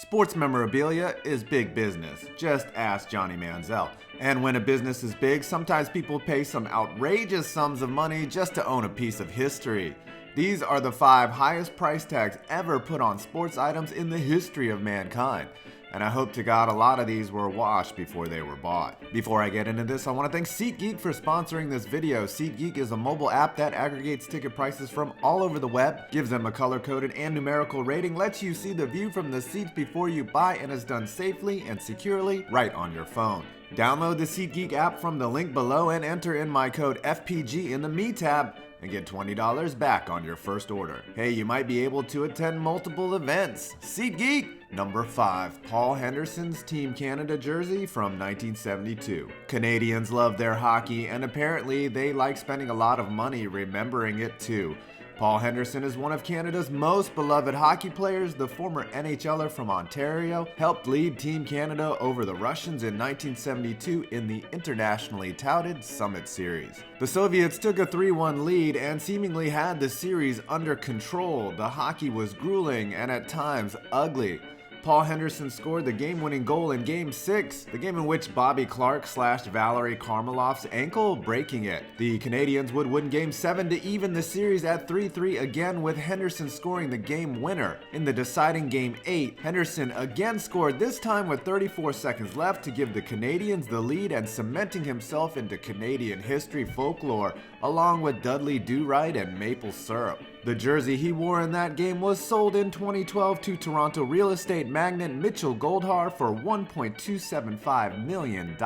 Sports memorabilia is big business. Just ask Johnny Manziel. And when a business is big, sometimes people pay some outrageous sums of money just to own a piece of history. These are the 5 highest price tags ever put on sports items in the history of mankind. And I hope to God a lot of these were washed before they were bought. Before I get into this, I want to thank SeatGeek for sponsoring this video. SeatGeek is a mobile app that aggregates ticket prices from all over the web, gives them a color-coded and numerical rating, lets you see the view from the seats before you buy, and is done safely and securely right on your phone. Download the SeatGeek app from the link below and enter in my code FPG in the Me tab and get $20 back on your first order. Hey, you might be able to attend multiple events. SeatGeek! Number 5, Paul Henderson's Team Canada jersey from 1972. Canadians love their hockey, and apparently they like spending a lot of money remembering it too. Paul Henderson is one of Canada's most beloved hockey players. The former NHLer from Ontario helped lead Team Canada over the Russians in 1972 in the internationally touted Summit Series. The Soviets took a 3-1 lead and seemingly had the series under control. The hockey was grueling and at times ugly. Paul Henderson scored the game-winning goal in Game 6, the game in which Bobby Clarke slashed Valery Karmelov's ankle, breaking it. The Canadians would win Game 7 to even the series at 3-3 again, with Henderson scoring the game winner. In the deciding Game 8, Henderson again scored, this time with 34 seconds left, to give the Canadians the lead and cementing himself into Canadian history folklore, along with Dudley Do-Right and maple syrup. The jersey he wore in that game was sold in 2012 to Toronto real estate magnate Mitchell Goldhar for $1.275 million.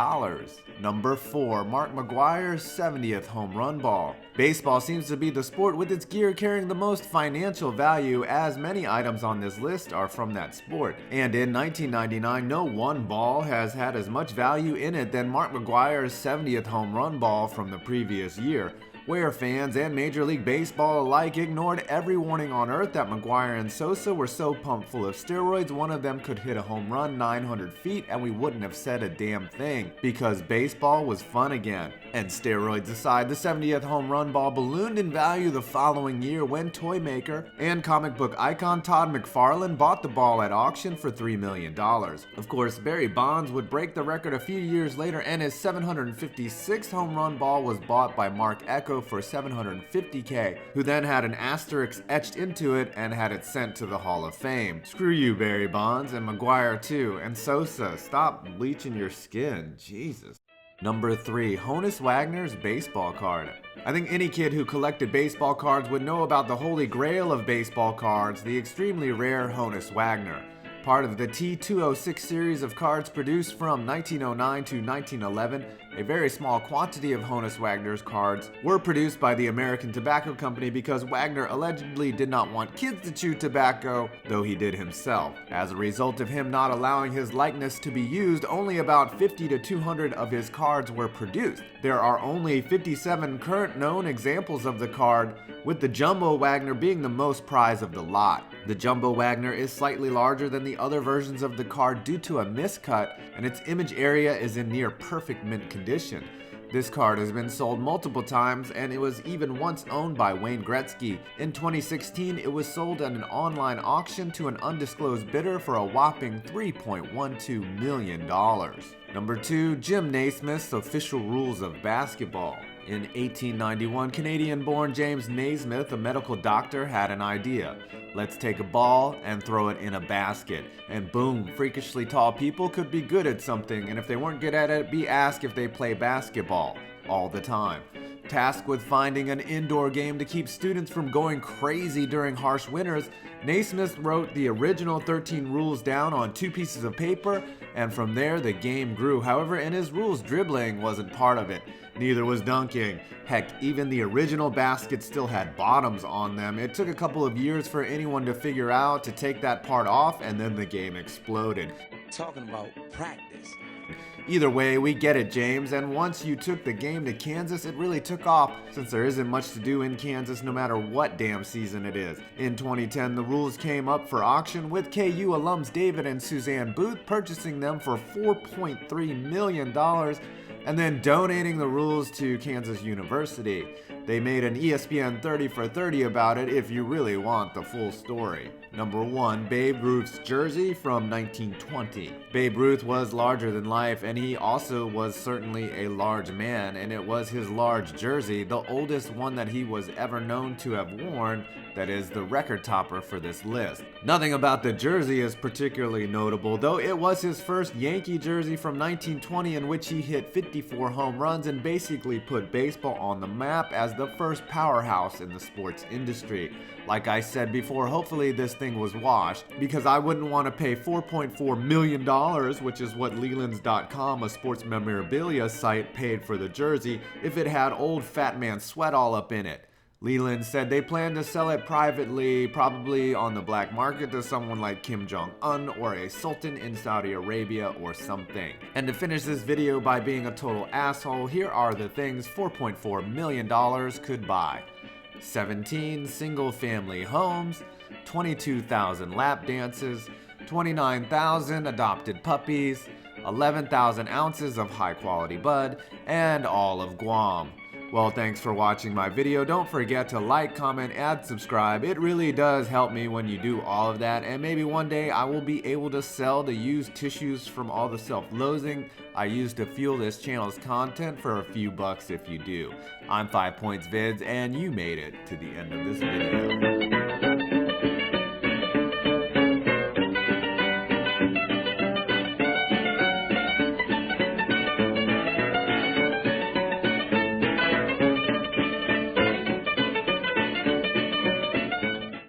Number 4, Mark McGwire's 70th home run ball. Baseball seems to be the sport with its gear carrying the most financial value, as many items on this list are from that sport. And in 1999, no one ball has had as much value in it than Mark McGwire's 70th home run ball from the previous year, where fans and Major League Baseball alike ignored every warning on earth that McGwire and Sosa were so pumped full of steroids one of them could hit a home run 900 feet and we wouldn't have said a damn thing, because baseball was fun again. And steroids aside, the 70th home run ball ballooned in value the following year when toy maker and comic book icon Todd McFarlane bought the ball at auction for $3 million. Of course, Barry Bonds would break the record a few years later, and his 756th home run ball was bought by Mark Echo for $750K, who then had an asterisk etched into it and had it sent to the Hall of Fame. Screw you, Barry Bonds, and McGwire too, and Sosa. Stop bleaching your skin, Jesus. Number 3, Honus Wagner's baseball card. I think any kid who collected baseball cards would know about the holy grail of baseball cards, the extremely rare Honus Wagner. Part of the T206 series of cards produced from 1909 to 1911, a very small quantity of Honus Wagner's cards were produced by the American Tobacco Company because Wagner allegedly did not want kids to chew tobacco, though he did himself. As a result of him not allowing his likeness to be used, only about 50 to 200 of his cards were produced. There are only 57 current known examples of the card, with the Jumbo Wagner being the most prized of the lot. The Jumbo Wagner is slightly larger than the other versions of the card due to a miscut, and its image area is in near perfect mint condition. This card has been sold multiple times, and it was even once owned by Wayne Gretzky. In 2016, it was sold at an online auction to an undisclosed bidder for a whopping $3.12 million. Number 2, Jim Naismith's Official Rules of Basketball. In 1891, Canadian-born James Naismith, a medical doctor, had an idea. Let's take a ball and throw it in a basket. And boom, freakishly tall people could be good at something, and if they weren't good at it, be asked if they play basketball all the time. Tasked with finding an indoor game to keep students from going crazy during harsh winters, Naismith wrote the original 13 rules down on 2 pieces of paper, and from there the game grew. However, in his rules, dribbling wasn't part of it. Neither was dunking. Heck, even the original baskets still had bottoms on them. It took a couple of years for anyone to figure out to take that part off, and then the game exploded. Talking about practice. Either way, we get it, James, and once you took the game to Kansas, it really took off, since there isn't much to do in Kansas no matter what damn season it is. In 2010, the rules came up for auction, with KU alums David and Suzanne Booth purchasing them for $4.3 million, and then donating the rules to Kansas University. They made an ESPN 30 for 30 about it if you really want the full story. Number 1, Babe Ruth's jersey from 1920. Babe Ruth was larger than life, and he also was certainly a large man, and it was his large jersey, the oldest one that he was ever known to have worn, that is the record topper for this list. Nothing about the jersey is particularly notable, though it was his first Yankee jersey from 1920 in which he hit 54 home runs and basically put baseball on the map as the first powerhouse in the sports industry. Like I said before, hopefully this thing was washed, because I wouldn't want to pay $4.4 million, which is what Lelands.com, a sports memorabilia site, paid for the jersey, if it had old fat man sweat all up in it. Leland said they plan to sell it privately, probably on the black market to someone like Kim Jong-un or a sultan in Saudi Arabia or something. And to finish this video by being a total asshole, here are the things $4.4 million could buy. 17 single-family homes, 22,000 lap dances, 29,000 adopted puppies, 11,000 ounces of high-quality bud, and all of Guam. Well, thanks for watching my video. Don't forget to like, comment, and subscribe. It really does help me when you do all of that, and maybe one day I will be able to sell the used tissues from all the self-loathing I use to fuel this channel's content for a few bucks if you do. I'm 5 Points Vids, and you made it to the end of this video.